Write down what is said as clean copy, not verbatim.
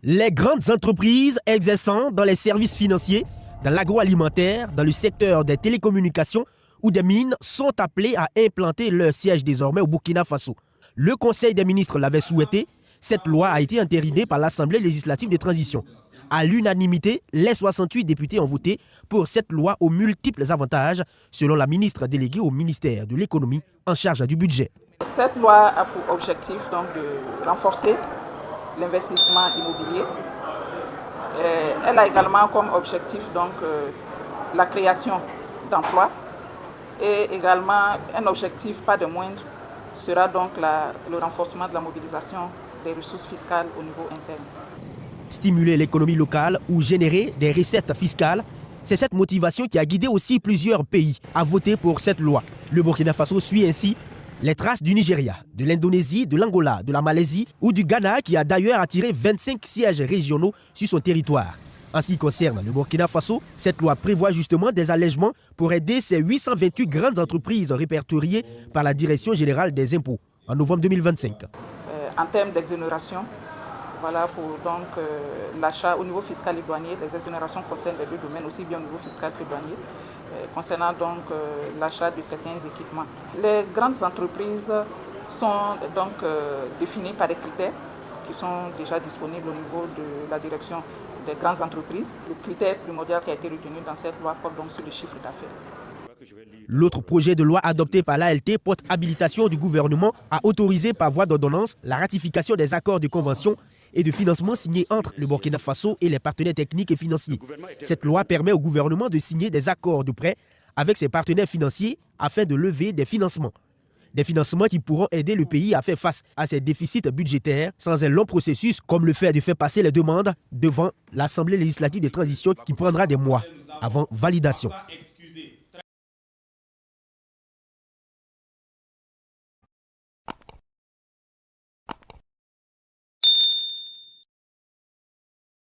Les grandes entreprises exerçant dans les services financiers, dans l'agroalimentaire, dans le secteur des télécommunications ou des mines sont appelées à implanter leur siège désormais au Burkina Faso. Le Conseil des ministres l'avait souhaité. Cette loi a été entérinée par l'Assemblée législative de transition. À l'unanimité, les 68 députés ont voté pour cette loi aux multiples avantages, selon la ministre déléguée au ministère de l'économie en charge du budget. Cette loi a pour objectif donc de renforcer l'investissement immobilier. Elle a également comme objectif donc la création d'emplois et également un objectif pas de moindre sera donc le renforcement de la mobilisation des ressources fiscales au niveau interne. Stimuler l'économie locale ou générer des recettes fiscales, c'est cette motivation qui a guidé aussi plusieurs pays à voter pour cette loi. Le Burkina Faso suit ainsi les traces du Nigeria, de l'Indonésie, de l'Angola, de la Malaisie ou du Ghana qui a d'ailleurs attiré 25 sièges régionaux sur son territoire. En ce qui concerne le Burkina Faso, cette loi prévoit justement des allègements pour aider ces 828 grandes entreprises répertoriées par la Direction générale des impôts en novembre 2025. En termes d'exonération, voilà pour donc l'achat au niveau fiscal et douanier, les exonérations concernent les deux domaines, aussi bien au niveau fiscal que douanier, concernant donc l'achat de certains équipements. Les grandes entreprises sont donc définies par des critères qui sont déjà disponibles au niveau de la direction des grandes entreprises. Le critère primordial qui a été retenu dans cette loi porte donc sur le chiffre d'affaires. L'autre projet de loi adopté par l'ALT porte habilitation du gouvernement à autoriser par voie d'ordonnance la ratification des accords de convention et de financement signés entre le Burkina Faso et les partenaires techniques et financiers. Cette loi permet au gouvernement de signer des accords de prêt avec ses partenaires financiers afin de lever des financements. Des financements qui pourront aider le pays à faire face à ses déficits budgétaires sans un long processus comme le fait de faire passer les demandes devant l'Assemblée législative de transition qui prendra des mois avant validation.